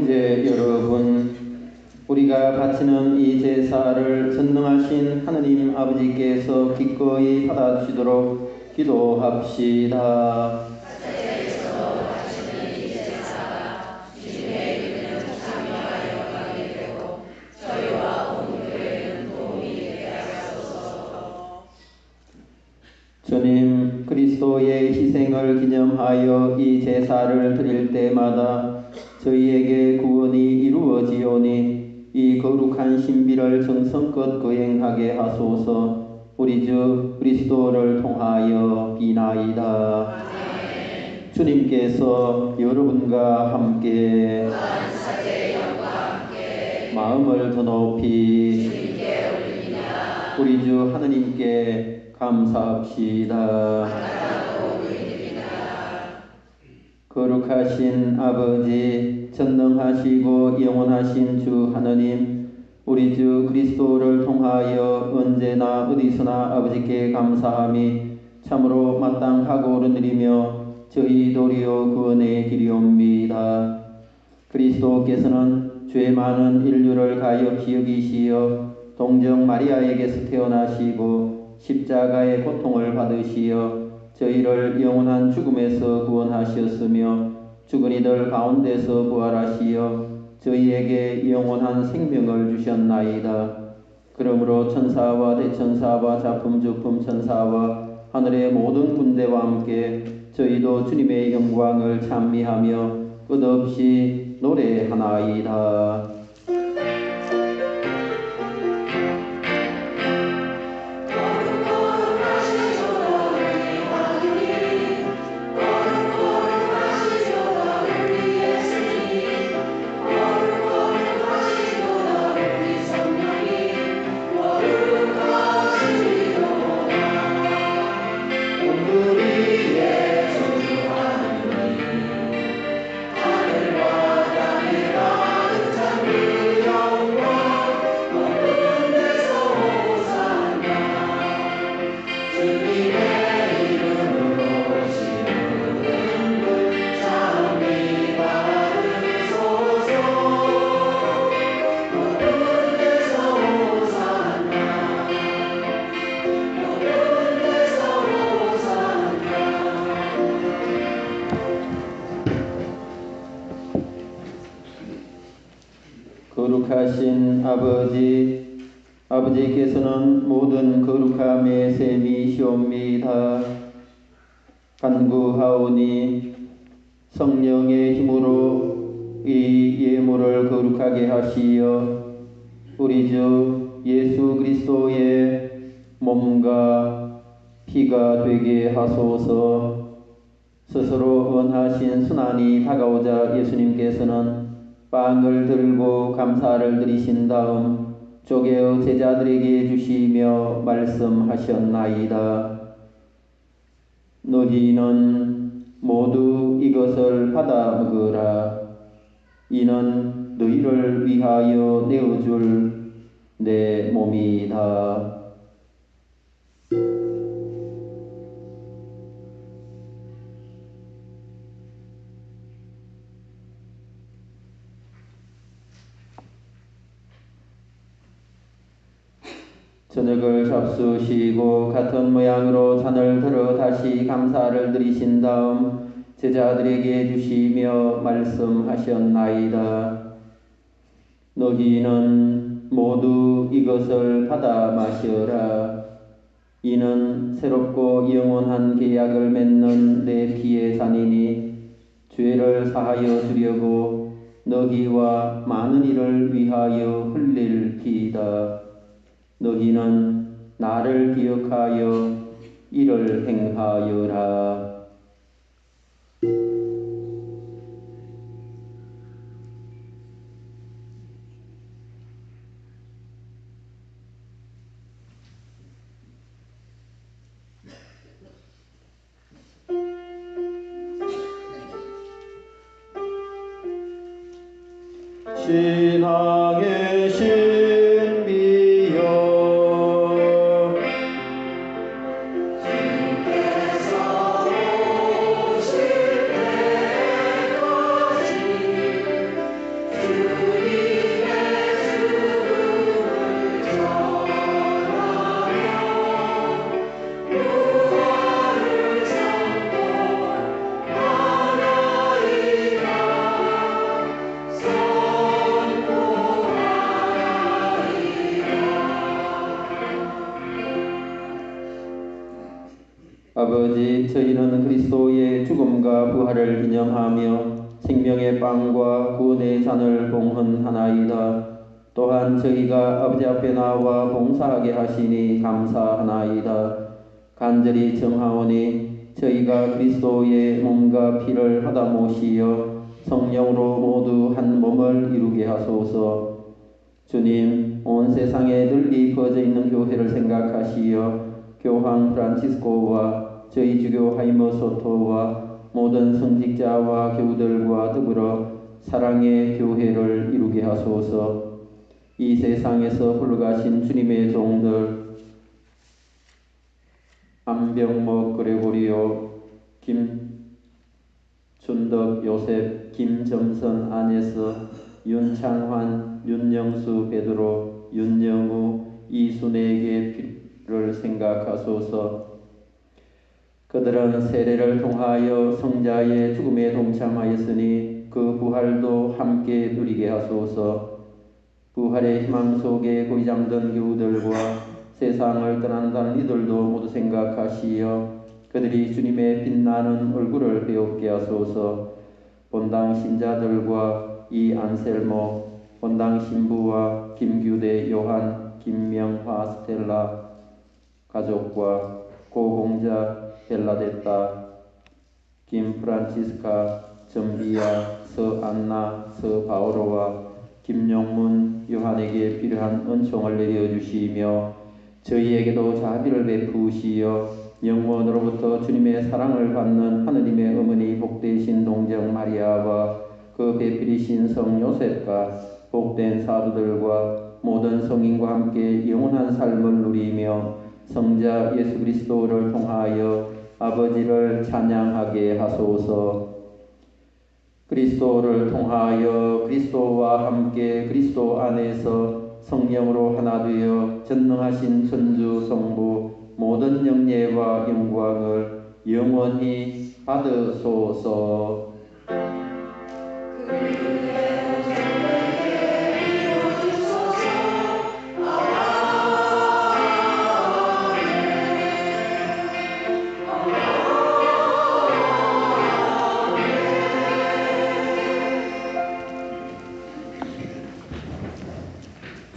형제 여러분, 우리가 바치는 이 제사를 전능하신 하느님 아버지께서 기꺼이 받아주시도록 기도합시다. 주님, 그리스도의 희생을 기념하여 이 제사를 드릴 때마다 저희에게 구원이 이루어지오니 이 거룩한 신비를 정성껏 거행하게 하소서. 우리 주 그리스도를 통하여 비나이다. 주님께서 여러분과 함께 마음을 더 높이 우리 주 하느님께 감사합시다. 거룩하신 아버지, 전능하시고 영원하신 주 하느님, 우리 주 그리스도를 통하여 언제나 어디서나 아버지께 감사함이 참으로 마땅하고 옳으니며 저희 도리어 구원의 길이옵니다. 그리스도께서는 죄 많은 인류를 가엾이 여기시어 동정 마리아에게서 태어나시고 십자가의 고통을 받으시어 저희를 영원한 죽음에서 구원하셨으며 죽은 이들 가운데서 부활하시어 저희에게 영원한 생명을 주셨나이다. 그러므로 천사와 대천사와 작품주품 천사와 하늘의 모든 군대와 함께 저희도 주님의 영광을 찬미하며 끝없이 노래하나이다. 거룩하신 아버지, 아버지께서는 모든 거룩함의 셈이시옵니다. 간구하오니 성령의 힘으로 이 예물을 거룩하게 하시어 우리 주 예수 그리스도의 몸과 피가 되게 하소서. 스스로 원하신 순환이 다가오자 예수님께서는 빵을 들고 감사를 드리신 다음 쪼개어 제자들에게 주시며 말씀하셨나이다. 너희는 모두 이것을 받아 먹으라. 이는 너희를 위하여 내어줄 내 몸이다. 저녁을 잡수시고 같은 모양으로 잔을 들어 다시 감사를 드리신 다음 제자들에게 주시며 말씀하셨나이다. 너희는 모두 이것을 받아 마셔라. 이는 새롭고 영원한 계약을 맺는 내 피의 잔이니 죄를 사하여 주려고 너희와 많은 이를 위하여 흘릴 피이다. 너희는 나를 기억하여 이를 행하여라. 신앙의 신비여 주께서 오실 때까지 아버지, 저희는 그리스도의 죽음과 부활을 기념하며 생명의 빵과 구원의 잔을 봉헌하나이다. 또한 저희가 아버지 앞에 나와 봉사하게 하시니 감사하나이다. 간절히 정하오니 저희가 그리스도의 몸과 피를 하다 모시어 성령으로 모두 한 몸을 이루게 하소서. 주님, 온 세상에 널리 퍼져 있는 교회를 생각하시어 교황 프란치스코와 저희 주교 하이머 소토와 모든 성직자와 교우들과 더불어 사랑의 교회를 이루게 하소서. 이 세상에서 홀가신 주님의 종들 안병목 그레고리오, 김준덕 요셉, 김점선 안예서, 윤창환, 윤영수 베드로, 윤영우, 이순애에게 피를 생각하소서. 그들은 세례를 통하여 성자의 죽음에 동참하였으니 그 부활도 함께 누리게 하소서. 부활의 희망 속에 고이 잠든 교우들과 세상을 떠난다는 이들도 모두 생각하시어 그들이 주님의 빛나는 얼굴을 배웁게 하소서. 본당 신자들과 이 안셀모, 본당 신부와 김규대, 요한, 김명화, 스텔라 가족과 고공자, 벨라데타, 김프란치스카, 전비아, 서안나, 서바오로와 김용문, 요한에게 필요한 은총을 내려주시며 저희에게도 자비를 베푸시어 영원으로부터 주님의 사랑을 받는 하느님의 어머니 복되신 동정 마리아와 그 배필이신 성 요셉과 복된 사도들과 모든 성인과 함께 영원한 삶을 누리며 성자 예수 그리스도를 통하여 아버지를 찬양하게 하소서. 그리스도를 통하여 그리스도와 함께 그리스도 안에서 성령으로 하나 되어 전능하신 천주 성부 모든 영예와 영광을 영원히 받으소서.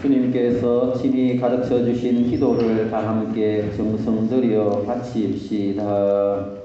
주님께서 친히 가르쳐 주신 기도를 다 함께 정성들여 바칩시다.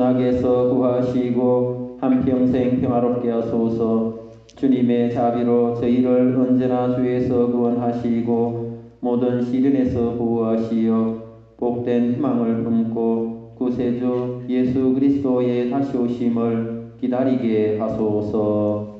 악에서 구하시고 한평생 평화롭게 하소서. 주님의 자비로 저희를 언제나 죄에서 구원하시고 모든 시련에서 보호하시어 복된 희망을 품고 구세주 예수 그리스도의 다시 오심을 기다리게 하소서.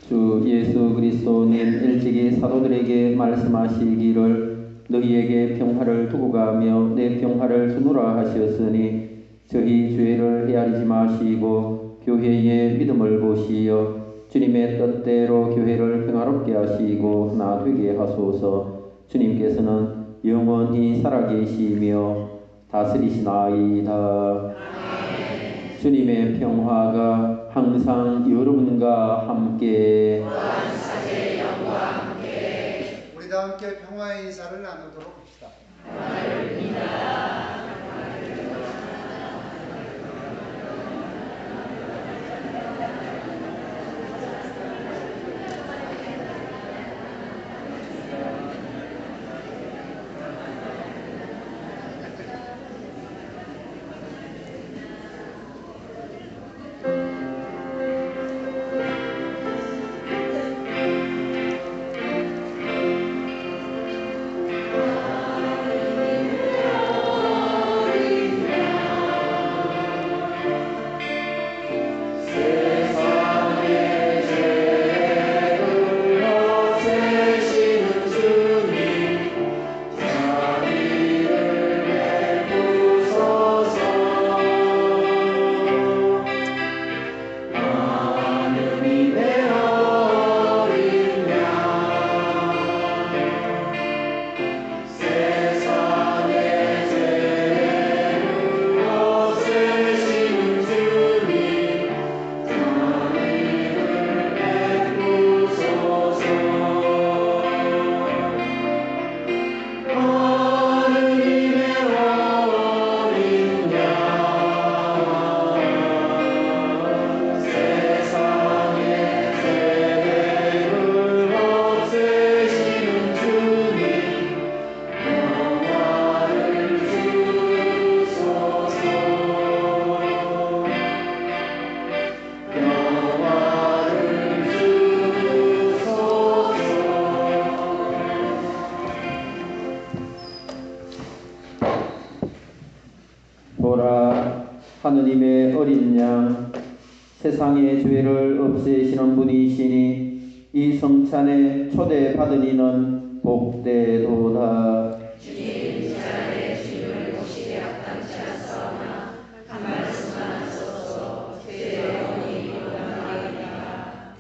주 예수 그리스도님 일찍이 사도들에게 말씀하시기를 너희에게 평화를 두고 가며 내 평화를 주노라 하셨으니 저희 죄를 헤아리지 마시고 교회의 믿음을 보시어 주님의 뜻대로 교회를 평화롭게 하시고 하나 되게 하소서. 주님께서는 영원히 살아계시며 다스리시나이다. 주님의 평화가 항상 여러분과 함께 우리 다 함께 평화의 인사를 나누도록 합시다. 보라, 하느님의 어린 양, 세상의 죄를 없애시는 분이시니 이 성찬에 초대받은 이는 복되도다. 주님, 이 자리에 주님을 모시게 합당치 않사오나 한 말씀만 하소서. 제 영혼이 요란하리이다.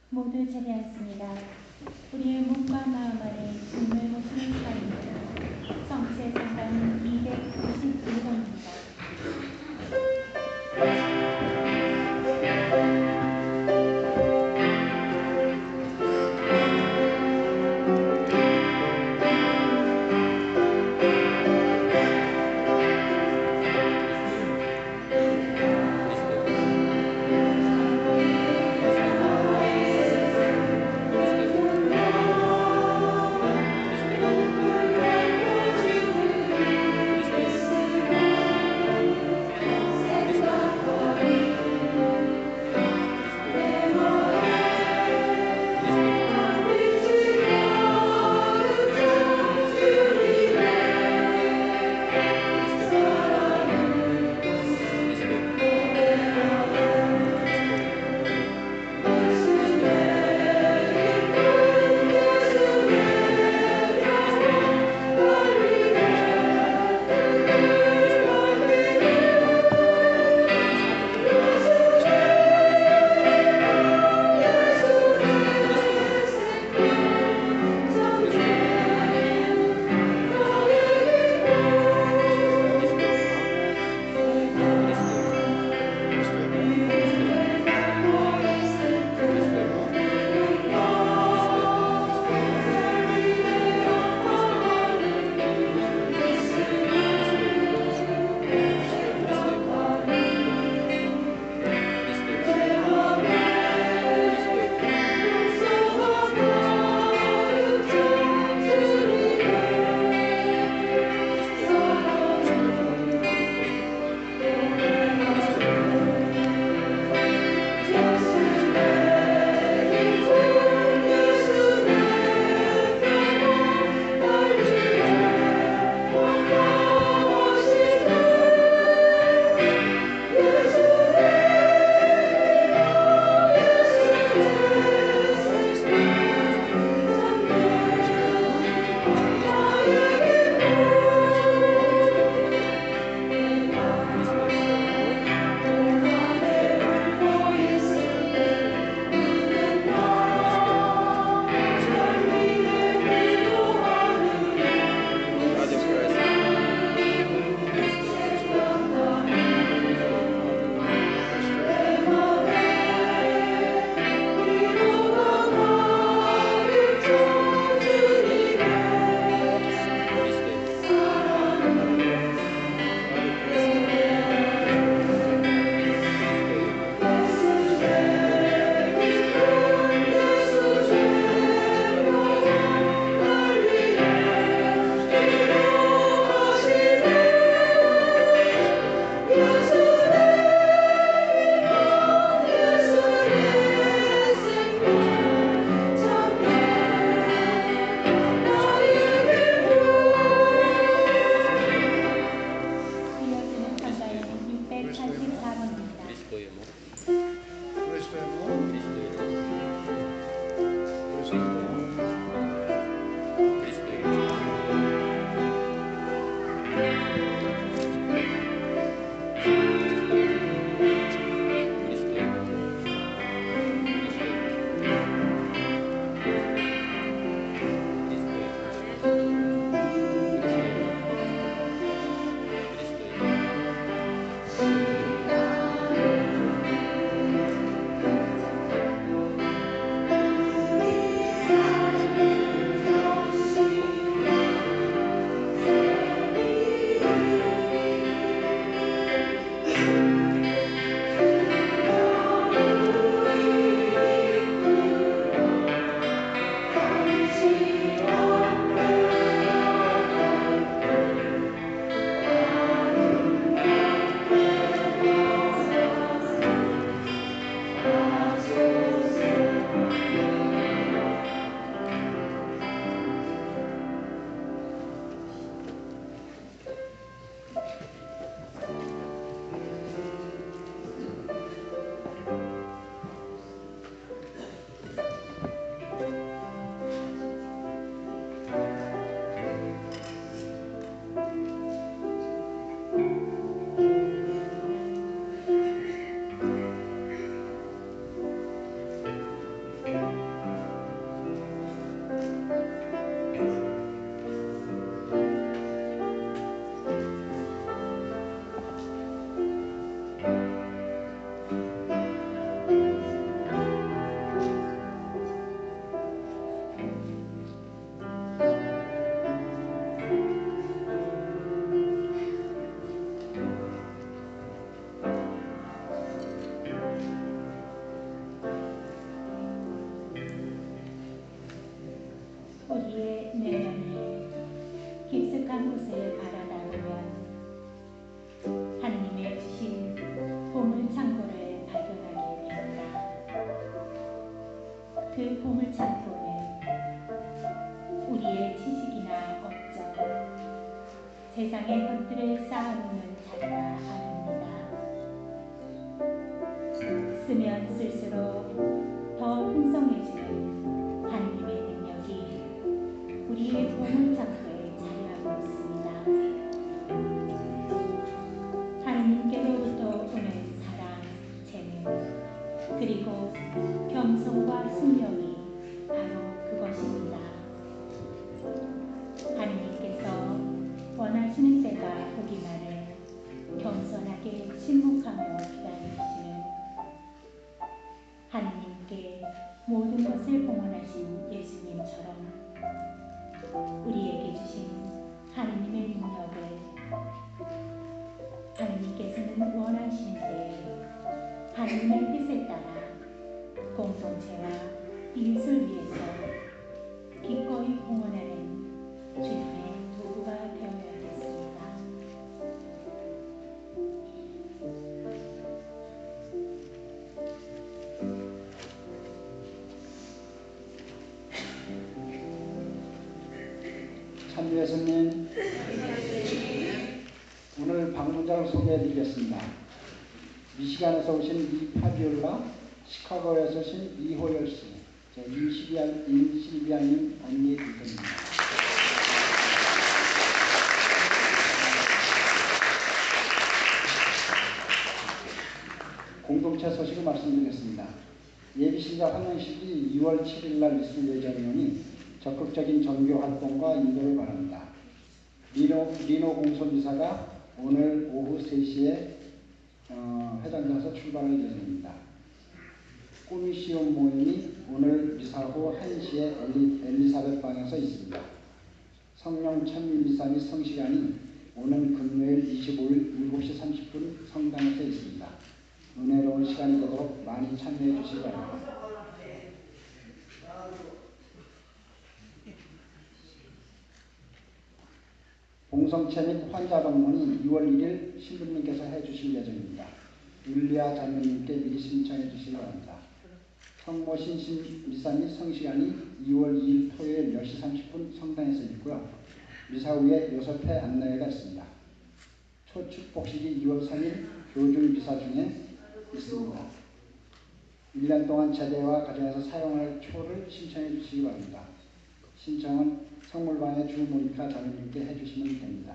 모두 자리하였습니다. 우리의 몸과 마음 안에 주님을 모시는 시간입니다. 성체 상담은 292번입니다. 284번입니다. 그리스도의 우리의 내면을 깊숙한 곳을 바라다보면 하느님의 주신 보물 창고를 발견하게 됩니다. 그 보물 창고는 우리의 지식이나 업적, 세상의 것들을 쌓아놓는 자리가 아닙니다. 쓰면 쓸수록 더 풍성해지는 하느님의 능력이 우리의 보물 창고에 자리하고 있습니다. 하느님께로부터 오는 사랑, 재능, 그리고 겸손과 순명이 바로 그것입니다. 하느님께서 원하시는 때가 오기만을 겸손하게 침묵하며 기다리시는 하느님께 모든 것을 봉헌하신 예수님처럼 우리에게 주신 하느님의 능력을 하느님께서는 원하시는 때 하느님의 뜻에 따라 공동체와 이웃을 위해서 기꺼이 봉헌하는 주님의 도구가 되어야겠습니다. 참여 예수님, 오늘 방문자를 소개해드리겠습니다. 미시간에서 오신 이파비올라, 시카고에서 오신 이호열 씨, 임실비아님 언니 둘입니다. 공동체 소식을 말씀드리겠습니다. 예비신자 환영식이 2월 7일 날 있을 예정이오니 적극적인 전교 활동과 인도를 바랍니다. 리노 공소미사가 오늘 오후 3시에 회장장에서 출발할 예정입니다. 꿈이 시온 모임이 오늘 미사 후 1시에 엘리사벳 방에서 있습니다. 성령 천일 미사 및 성시간이 오는 금요일 25일 7시 30분 성당에서 있습니다. 은혜로운 시간이 되도록 많이 참여해 주시기 바랍니다. 공성체 및 환자 방문이 2월 1일 신부님께서 해주실 예정입니다. 율리아 자매님께 미리 신청해 주시기 바랍니다. 성모 신신 미사 및 성시간이 2월 2일 토요일 10시 30분 성당에서 있고요. 미사 후에 요섭회 안내회가 있습니다. 초축복식이 2월 3일 교주 미사 중에 있습니다. 1년 동안 제대와 가정에서 사용할 초를 신청해 주시기 바랍니다. 신청은 성물반의 주 모니카 자매님께 해주시면 됩니다.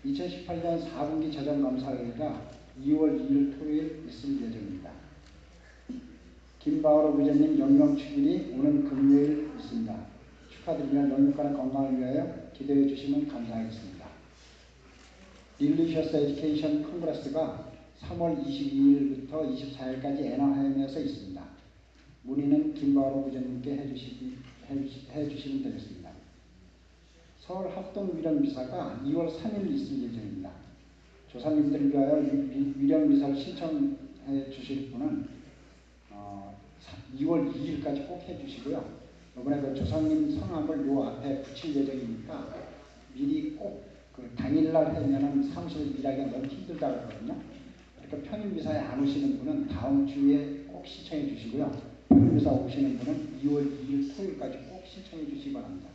2018년 4분기 재정감사회가 2월 2일 토요일 있을 예정입니다. 김바오로 부장님 영영축일이 오는 금요일 있습니다. 축하드리며 영육간의 건강을 위하여 기도해 주시면 감사하겠습니다. 릴리셔스 에듀케이션 컨그레스가 3월 22일부터 24일까지 애나하임에서 있습니다. 문의는 김바오로 부장님께 해주시면 되겠습니다. 서울 합동위령미사가 2월 3일 있을 예정입니다. 조상님들을 위하여 위령미사를 신청해 주실 분은 2월 2일까지 꼭 해주시고요. 이번에 그 조상님 성함을 요 앞에 붙일 예정이니까 미리 꼭 그 당일날 하면은 사무실에 일하기가 너무 힘들다고 그러거든요. 그러니까 평일미사에 안 오시는 분은 다음 주에 꼭 신청해 주시고요. 평일미사 오시는 분은 2월 2일 토요일까지 꼭 신청해 주시기 바랍니다.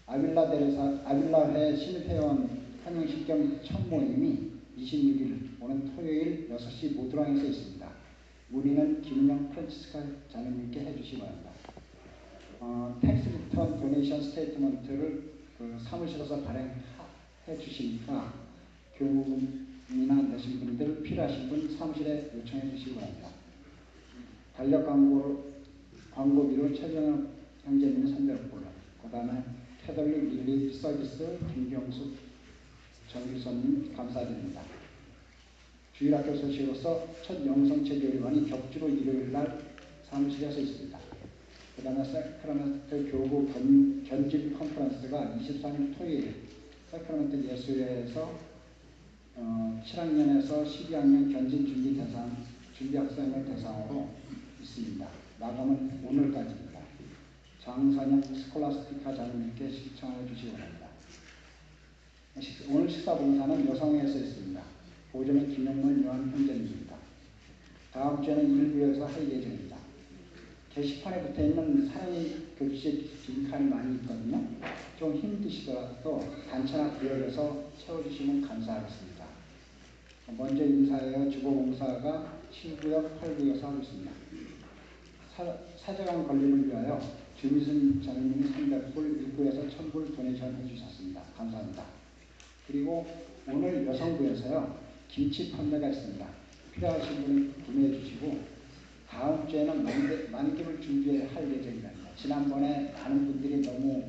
아빌라회 신입회원 환영식경 첫 모임이 26일 오는 토요일 6시 모드랑에서 있습니다. 문의는 김영 프란치스카 자매님께 해주시기 바랍니다. 텍스 리턴 도네이션 스테이트먼트를 그 사무실에서 발행해 주시니까 교무금이나 내신 분들 필요하신 분 사무실에 요청해 주시기 바랍니다. 달력 광고비로 최정현 형제님의 300불, 그 다음에 캐덜릭 릴리 서비스 김경숙 정규선님 감사드립니다. 주일학교 소식으로서 첫 영성체 교류관이 격주로 일요일날 사무실에서 있습니다. 그 다음에 세크라멘트 교구 견집 컨퍼런스가 23일 토요일 세크라멘트 예수회에서 7학년에서 12학년 견진 준비 학생을 대상으로 있습니다. 마감은 오늘까지입니다. 장선영 스콜라스티카 자매님께 신청해 주시기 바랍니다. 오늘 식사 봉사는 여성회에서 있습니다. 보조는 김영문 요한 형제님입니다. 다음 주에는 일부에서 할 예정입니다. 게시판에 붙어있는 사랑의 급식 빈칸이 많이 있거든요. 좀 힘드시더라도 단체나 구역에서 채워주시면 감사하겠습니다. 먼저 인사해요. 주보봉사가 7구역, 8구역에서 하고 있습니다. 사제관 건립을 위하여 주미순 자매님이 300불, 1구에서 1000불 도네이션 해주셨습니다. 감사합니다. 그리고 오늘 여성부에서요. 김치 판매가 있습니다. 필요하신 분은 구매해 주시고 다음 주에는 만두를 준비할 예정입니다. 지난번에 많은 분들이 너무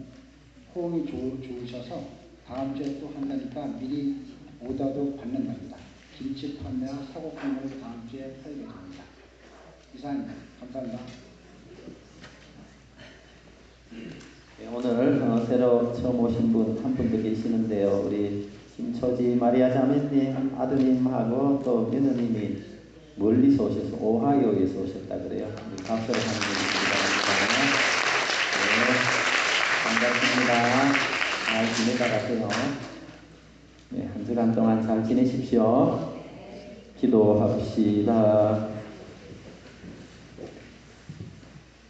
호응이 좋으셔서 다음 주에 또 한다니까 미리 오더도 받는 겁니다. 김치 판매와 사고 판매를 다음 주에 할 예정입니다. 이상입니다. 감사합니다. 네, 오늘 새로 처음 오신 분 한 분도 계시는데요. 우리 김초지 마리아 자매님 아드님하고 또 며느님이 멀리서 오셔서 오하이오에서 오셨다 그래요. 박수로 환영드립니다. 네, 반갑습니다. 잘 지내다 가세요. 네, 한 주간 동안 잘 지내십시오. 기도합시다.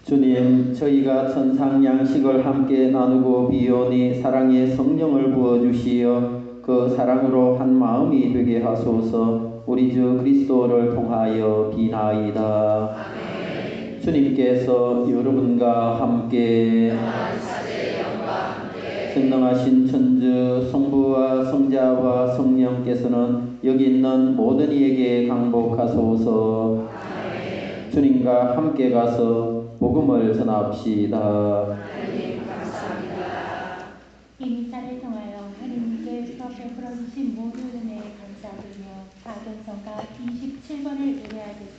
주님, 저희가 천상 양식을 함께 나누고 비오니 사랑의 성령을 부어주시어 그 사랑으로 한 마음이 되게 하소서. 우리 주 그리스도를 통하여 비나이다. 아멘. 주님께서 여러분과 함께 전능하신 천주 성부와 성자와 성령께서는 여기 있는 모든 이에게 강복하소서. 아멘. 주님과 함께 가서 복음을 전합시다. 하나님 감사합니다. 이 미사를 통하여 하나님께서 베풀어 주신 모든 은혜에 감사드리며 박은성가 27번을 의뢰하겠습니다.